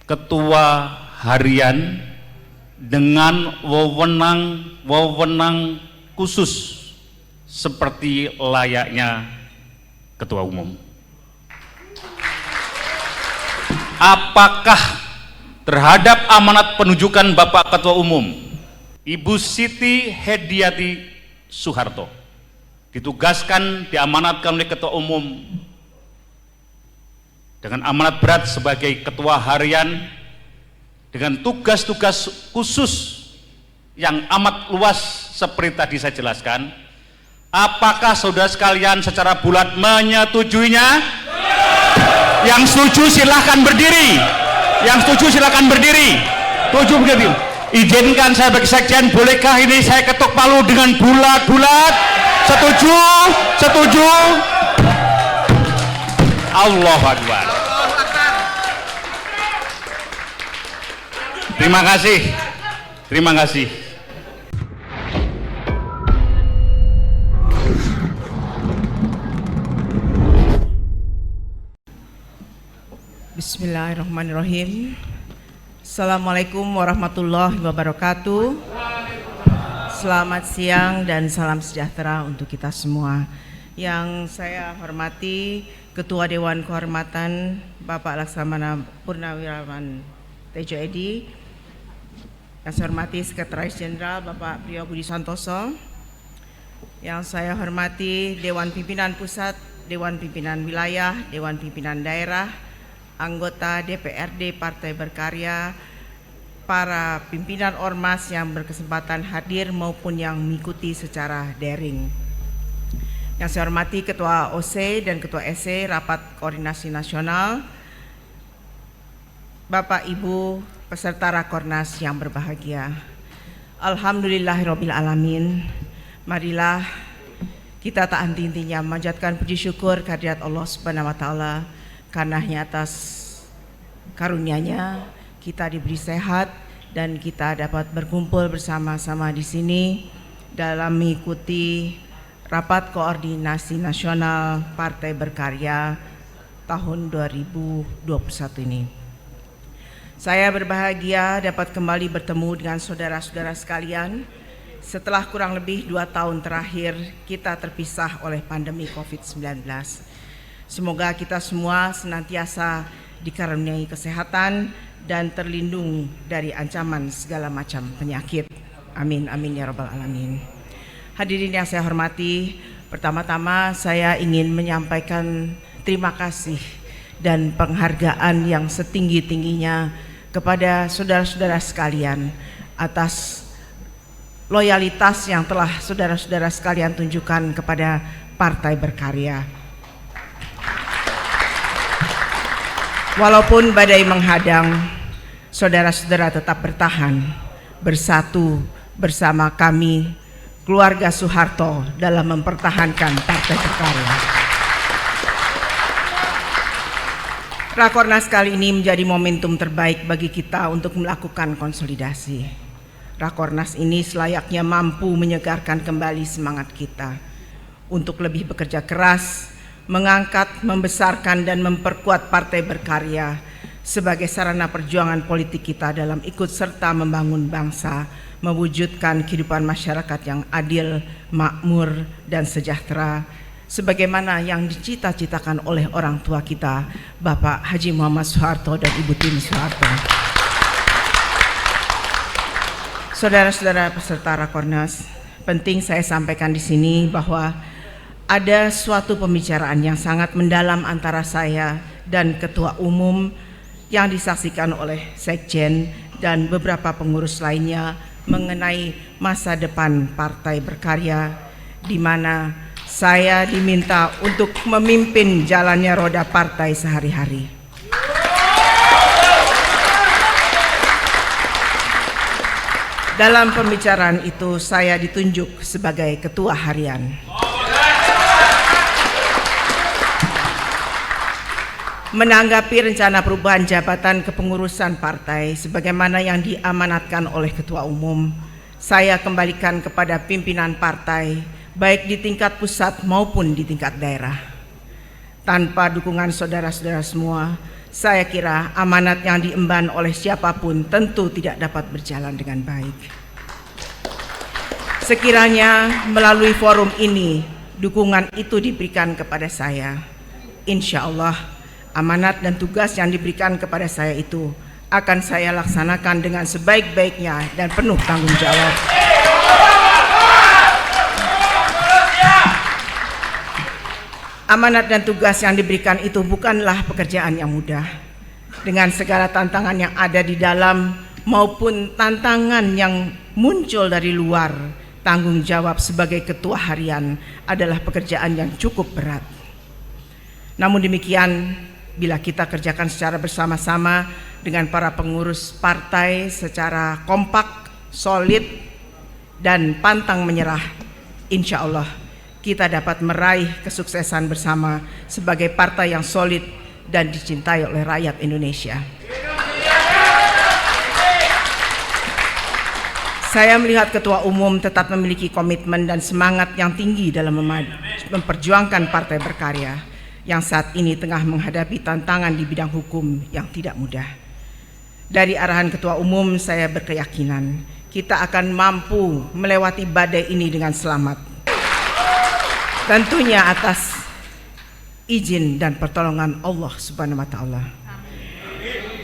ketua harian dengan wewenang khusus seperti layaknya ketua umum. Apakah terhadap amanat penunjukan Bapak Ketua Umum Ibu Siti Hediati Soeharto ditugaskan, diamanatkan oleh Ketua Umum dengan amanat berat sebagai ketua harian dengan tugas-tugas khusus yang amat luas seperti tadi saya jelaskan? Apakah saudara sekalian secara bulat menyetujuinya? Yang setuju silahkan berdiri. Yang setuju silahkan berdiri. Tujuh begitu. Izinkan saya bagi sekjen, bolehkah ini saya ketuk palu dengan bulat-bulat? Setuju? Setuju? Allahu Akbar. Terima kasih. Terima kasih. Bismillahirrahmanirrahim. Assalamualaikum warahmatullahi wabarakatuh. Selamat siang dan salam sejahtera untuk kita semua. Yang saya hormati Ketua Dewan Kehormatan Bapak Laksamana Purnawirawan Tejo Edi, yang saya hormati Sekretaris Jenderal Bapak Priyo Budi Santoso, yang saya hormati Dewan Pimpinan Pusat, Dewan Pimpinan Wilayah, Dewan Pimpinan Daerah, anggota DPRD Partai Berkarya, para pimpinan ormas yang berkesempatan hadir maupun yang mengikuti secara daring. Yang saya hormati Ketua OC dan Ketua SC Rapat Koordinasi Nasional, Bapak Ibu peserta Rakornas yang berbahagia. Alhamdulillahirabbil alamin. Marilah kita tak henti-hentinya memanjatkan puji syukur kehadirat Allah Subhanahu wa taala, karena atas karunia-Nya kita diberi sehat dan kita dapat berkumpul bersama-sama di sini dalam mengikuti Rapat Koordinasi Nasional Partai Berkarya tahun 2021 ini. Saya berbahagia dapat kembali bertemu dengan saudara-saudara sekalian setelah kurang lebih 2 tahun terakhir kita terpisah oleh pandemi COVID-19. Semoga kita semua senantiasa dikaruniai kesehatan dan terlindung dari ancaman segala macam penyakit. Amin, amin ya rabbal alamin. Hadirin yang saya hormati, pertama-tama saya ingin menyampaikan terima kasih dan penghargaan yang setinggi-tingginya kepada saudara-saudara sekalian atas loyalitas yang telah saudara-saudara sekalian tunjukkan kepada Partai Berkarya. Walaupun badai menghadang, saudara-saudara tetap bertahan, bersatu bersama kami, keluarga Soeharto, dalam mempertahankan Partai Berkarya. Rakornas kali ini menjadi momentum terbaik bagi kita untuk melakukan konsolidasi. Rakornas ini selayaknya mampu menyegarkan kembali semangat kita untuk lebih bekerja keras, mengangkat, membesarkan dan memperkuat Partai Berkarya sebagai sarana perjuangan politik kita dalam ikut serta membangun bangsa, mewujudkan kehidupan masyarakat yang adil, makmur dan sejahtera sebagaimana yang dicita-citakan oleh orang tua kita, Bapak Haji Muhammad Soeharto dan Ibu Tini Soeharto. Saudara-saudara peserta Rakornas, penting saya sampaikan di sini bahwa ada suatu pembicaraan yang sangat mendalam antara saya dan Ketua Umum yang disaksikan oleh Sekjen dan beberapa pengurus lainnya mengenai masa depan Partai Berkarya, di mana saya diminta untuk memimpin jalannya roda partai sehari-hari. Dalam pembicaraan itu saya ditunjuk sebagai Ketua Harian. Menanggapi rencana perubahan jabatan kepengurusan partai sebagaimana yang diamanatkan oleh Ketua Umum, saya kembalikan kepada pimpinan partai baik di tingkat pusat maupun di tingkat daerah. Tanpa dukungan saudara-saudara semua, saya kira amanat yang diemban oleh siapapun tentu tidak dapat berjalan dengan baik. Sekiranya melalui forum ini dukungan itu diberikan kepada saya, insya Allah amanat dan tugas yang diberikan kepada saya itu akan saya laksanakan dengan sebaik-baiknya dan penuh tanggung jawab. Amanat dan tugas yang diberikan itu bukanlah pekerjaan yang mudah. Dengan segala tantangan yang ada di dalam maupun tantangan yang muncul dari luar, tanggung jawab sebagai ketua harian adalah pekerjaan yang cukup berat. Namun demikian, bila kita kerjakan secara bersama-sama dengan para pengurus partai secara kompak, solid, dan pantang menyerah, insya Allah kita dapat meraih kesuksesan bersama sebagai partai yang solid dan dicintai oleh rakyat Indonesia. Saya melihat Ketua Umum tetap memiliki komitmen dan semangat yang tinggi dalam memperjuangkan Partai Berkarya yang saat ini tengah menghadapi tantangan di bidang hukum yang tidak mudah. Dari arahan Ketua Umum, saya berkeyakinan kita akan mampu melewati badai ini dengan selamat. Tentunya atas izin dan pertolongan Allah Subhanahu wa Ta'ala,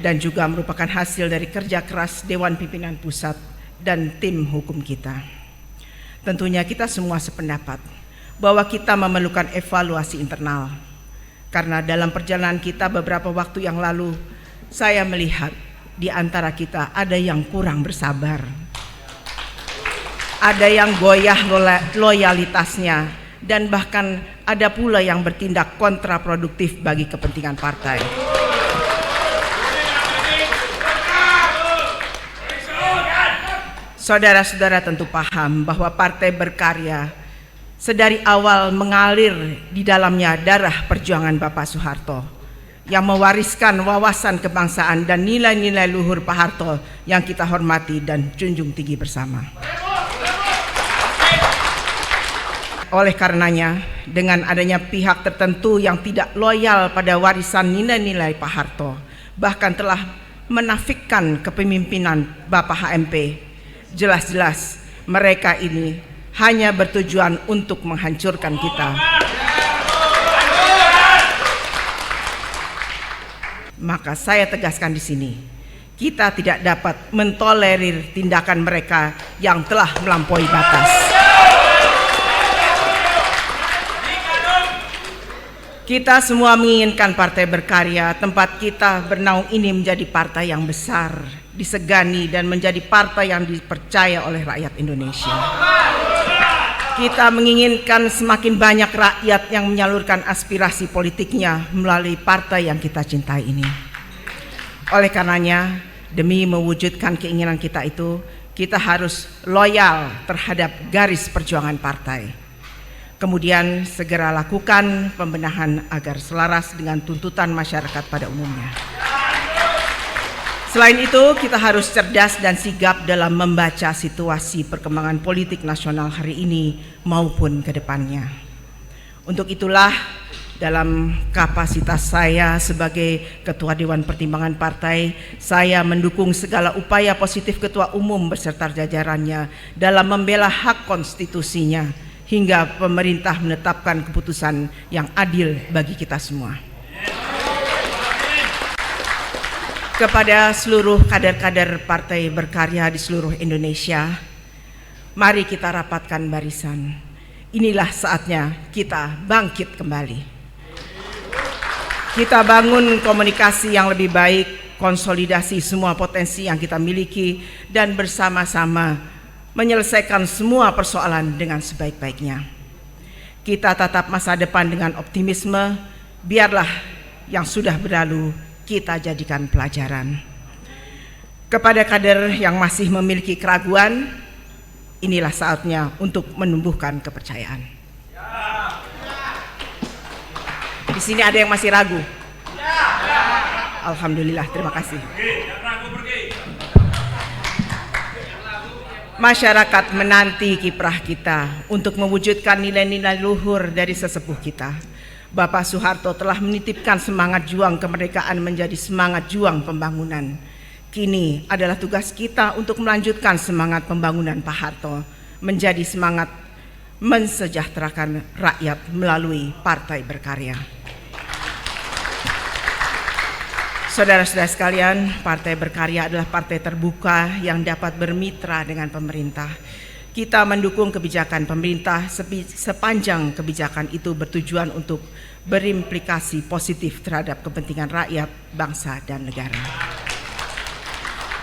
dan juga merupakan hasil dari kerja keras Dewan Pimpinan Pusat dan tim hukum kita. Tentunya kita semua sependapat bahwa kita memerlukan evaluasi internal, karena dalam perjalanan kita beberapa waktu yang lalu saya melihat di antara kita ada yang kurang bersabar, ada yang goyah loyalitasnya, dan bahkan ada pula yang bertindak kontraproduktif bagi kepentingan partai. Saudara-saudara tentu paham bahwa Partai Berkarya sedari awal mengalir di dalamnya darah perjuangan Bapak Soeharto yang mewariskan wawasan kebangsaan dan nilai-nilai luhur Pak Harto yang kita hormati dan junjung tinggi bersama. Oleh karenanya, dengan adanya pihak tertentu yang tidak loyal pada warisan nilai-nilai Pak Harto, bahkan telah menafikkan kepemimpinan Bapak HMP, jelas-jelas mereka ini hanya bertujuan untuk menghancurkan kita. Maka saya tegaskan di sini, kita tidak dapat mentolerir tindakan mereka yang telah melampaui batas. Kita semua menginginkan Partai Berkarya, tempat kita bernaung ini menjadi partai yang besar, disegani, dan menjadi partai yang dipercaya oleh rakyat Indonesia. Kita menginginkan semakin banyak rakyat yang menyalurkan aspirasi politiknya melalui partai yang kita cintai ini. Oleh karenanya, demi mewujudkan keinginan kita itu, kita harus loyal terhadap garis perjuangan partai. Kemudian segera lakukan pembenahan agar selaras dengan tuntutan masyarakat pada umumnya. Selain itu, kita harus cerdas dan sigap dalam membaca situasi perkembangan politik nasional hari ini maupun ke depannya. Untuk itulah, dalam kapasitas saya sebagai Ketua Dewan Pertimbangan Partai, saya mendukung segala upaya positif Ketua Umum beserta jajarannya dalam membela hak konstitusinya, hingga pemerintah menetapkan keputusan yang adil bagi kita semua. Kepada seluruh kader-kader Partai Berkarya di seluruh Indonesia, mari kita rapatkan barisan. Inilah saatnya kita bangkit kembali. Kita bangun komunikasi yang lebih baik, konsolidasi semua potensi yang kita miliki, dan bersama-sama menyelesaikan semua persoalan dengan sebaik-baiknya. Kita tatap masa depan dengan optimisme, biarlah yang sudah berlalu kita jadikan pelajaran. Kepada kader yang masih memiliki keraguan, inilah saatnya untuk menumbuhkan kepercayaan. Di sini ada yang masih ragu? Alhamdulillah, terima kasih. Masyarakat menanti kiprah kita untuk mewujudkan nilai-nilai luhur dari sesepuh kita. Bapak Soeharto telah menitipkan semangat juang kemerdekaan menjadi semangat juang pembangunan. Kini adalah tugas kita untuk melanjutkan semangat pembangunan Pak Harto menjadi semangat mensejahterakan rakyat melalui Partai Berkarya. Saudara-saudara sekalian, Partai Berkarya adalah partai terbuka yang dapat bermitra dengan pemerintah. Kita mendukung kebijakan pemerintah sepanjang kebijakan itu bertujuan untuk berimplikasi positif terhadap kepentingan rakyat, bangsa, dan negara.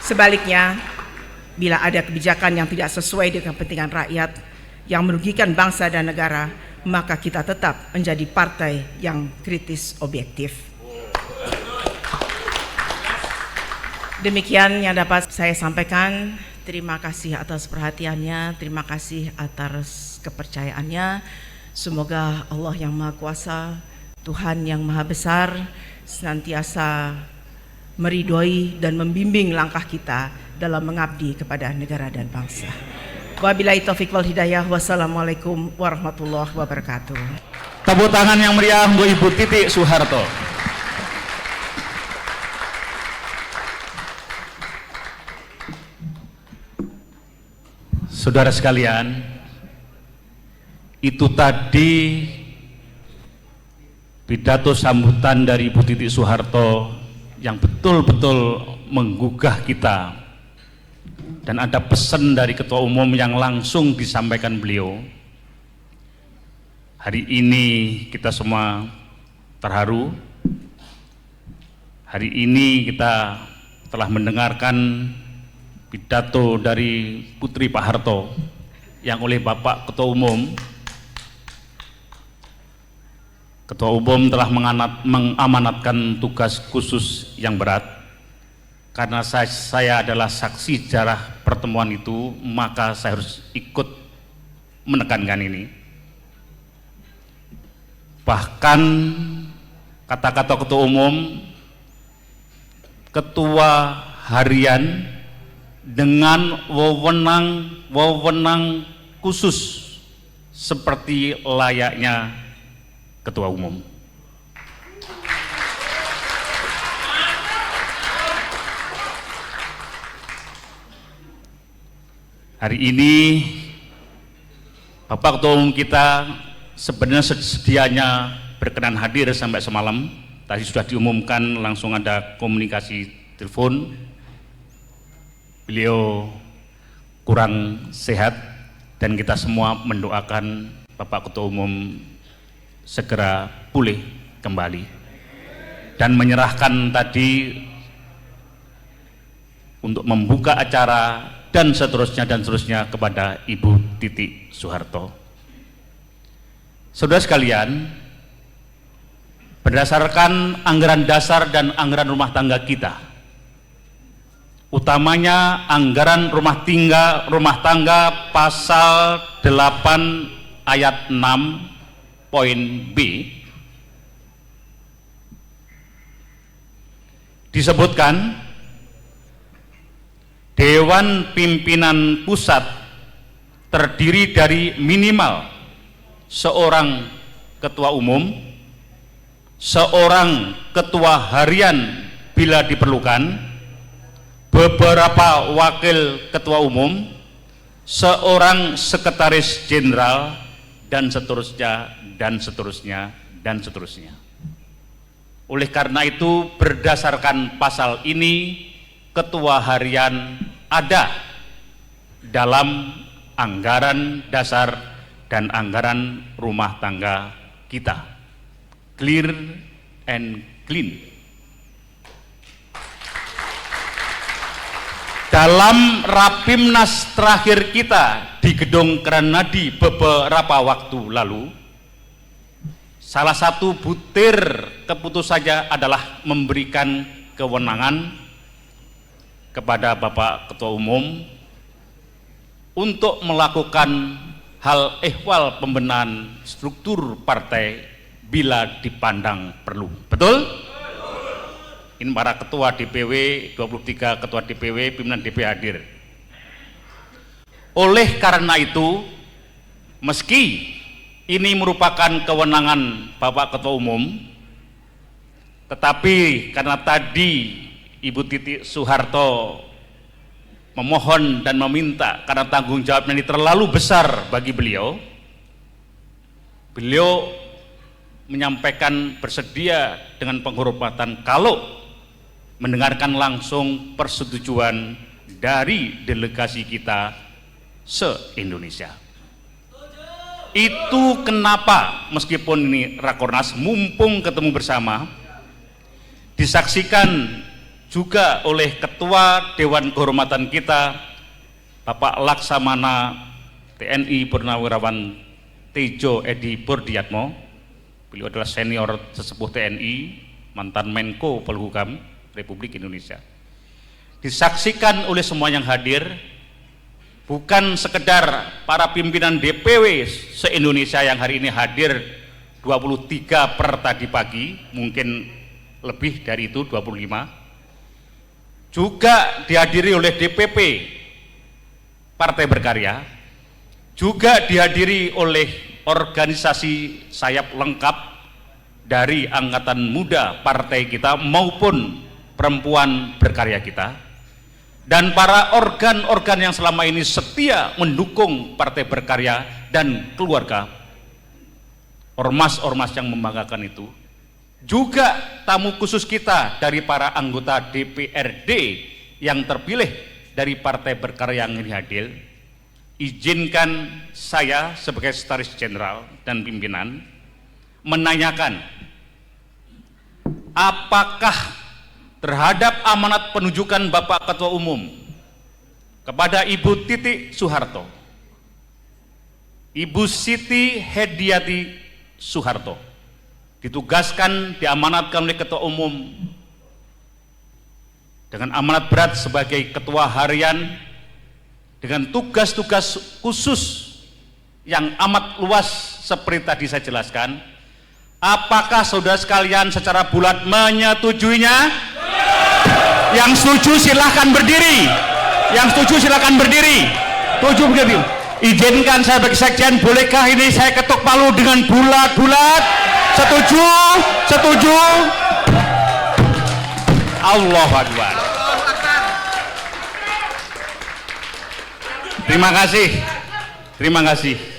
Sebaliknya, bila ada kebijakan yang tidak sesuai dengan kepentingan rakyat, yang merugikan bangsa dan negara, maka kita tetap menjadi partai yang kritis objektif. Demikian yang dapat saya sampaikan. Terima kasih atas perhatiannya, terima kasih atas kepercayaannya. Semoga Allah yang Maha Kuasa, Tuhan yang Maha Besar, senantiasa meridhoi dan membimbing langkah kita dalam mengabdi kepada negara dan bangsa. Wabillahi taufiq wal hidayah. Wassalamualaikum warahmatullahi wabarakatuh. Tepuk tangan yang meriah untuk Ibu Titi Soeharto. Saudara sekalian, itu tadi pidato sambutan dari Ibu Titi Soeharto yang betul-betul menggugah kita, dan ada pesan dari Ketua Umum yang langsung disampaikan beliau. Hari ini kita semua terharu. Hari ini kita telah mendengarkan pidato dari Putri Pak Harto yang oleh Bapak Ketua Umum telah mengamanatkan tugas khusus yang berat. Karena saya adalah saksi sejarah pertemuan itu, maka saya harus ikut menekankan ini. Bahkan kata-kata Ketua Umum, Ketua Harian dengan wewenang khusus seperti layaknya Ketua Umum. Hari ini Bapak Ketua Umum kita sebenarnya sedianya berkenan hadir sampai semalam. Tadi sudah diumumkan, langsung ada komunikasi telepon. Beliau kurang sehat dan kita semua mendoakan Bapak Ketua Umum segera pulih kembali dan menyerahkan tadi untuk membuka acara dan seterusnya kepada Ibu Titi Soeharto. Saudara sekalian, berdasarkan anggaran dasar dan anggaran rumah tangga kita, utamanya anggaran rumah tangga pasal 8 ayat 6 poin B, disebutkan Dewan Pimpinan Pusat terdiri dari minimal seorang Ketua Umum, seorang Ketua Harian bila diperlukan, beberapa Wakil Ketua Umum, seorang Sekretaris Jenderal, dan seterusnya. Oleh karena itu, berdasarkan pasal ini, Ketua Harian ada dalam anggaran dasar dan anggaran rumah tangga kita. Clear and clean. Dalam Rapimnas terakhir kita di Gedung Kranadi beberapa waktu lalu, salah satu butir keputusannya adalah memberikan kewenangan kepada Bapak Ketua Umum untuk melakukan hal ehwal pembenahan struktur partai bila dipandang perlu. Betul? Ini para ketua DPW, 23 ketua DPW, pimpinan DPW hadir. Oleh karena itu, meski ini merupakan kewenangan Bapak Ketua Umum, tetapi karena tadi Ibu Titi Soeharto memohon dan meminta karena tanggung jawabnya ini terlalu besar bagi beliau, beliau menyampaikan bersedia dengan penghormatan kalau mendengarkan langsung persetujuan dari delegasi kita se-Indonesia. Itu kenapa meskipun ini Rakornas, mumpung ketemu bersama, disaksikan juga oleh Ketua Dewan Kehormatan kita, Bapak Laksamana TNI Purnawirawan Tejo Edi Burdiatmo. Beliau adalah senior sesepuh TNI, mantan Menko Polhukam Republik Indonesia. Disaksikan oleh semua yang hadir, bukan sekedar para pimpinan DPW se-Indonesia yang hari ini hadir 23 per tadi pagi, mungkin lebih dari itu 25, juga dihadiri oleh DPP Partai Berkarya, juga dihadiri oleh organisasi sayap lengkap dari angkatan muda partai kita maupun perempuan berkarya kita, dan para organ-organ yang selama ini setia mendukung Partai Berkarya dan keluarga, ormas-ormas yang membanggakan itu, juga tamu khusus kita dari para anggota DPRD yang terpilih dari Partai Berkarya yang ini hadir. Izinkan saya sebagai Sekretaris Jenderal dan pimpinan menanyakan, apakah terhadap amanat penunjukan Bapak Ketua Umum kepada Ibu Titi Soeharto, Ibu Siti Hediati Soeharto ditugaskan, diamanatkan oleh Ketua Umum dengan amanat berat sebagai Ketua Harian dengan tugas-tugas khusus yang amat luas seperti tadi saya jelaskan. Apakah saudara sekalian secara bulat menyetujuinya? Yang setuju silahkan berdiri. Yang setuju silahkan berdiri. Tujuh berdiri. Izinkan saya bagi sekjen, bolehkah ini saya ketuk palu dengan bulat-bulat? Setuju? Setuju? Allahu Akbar. Terima kasih. Terima kasih.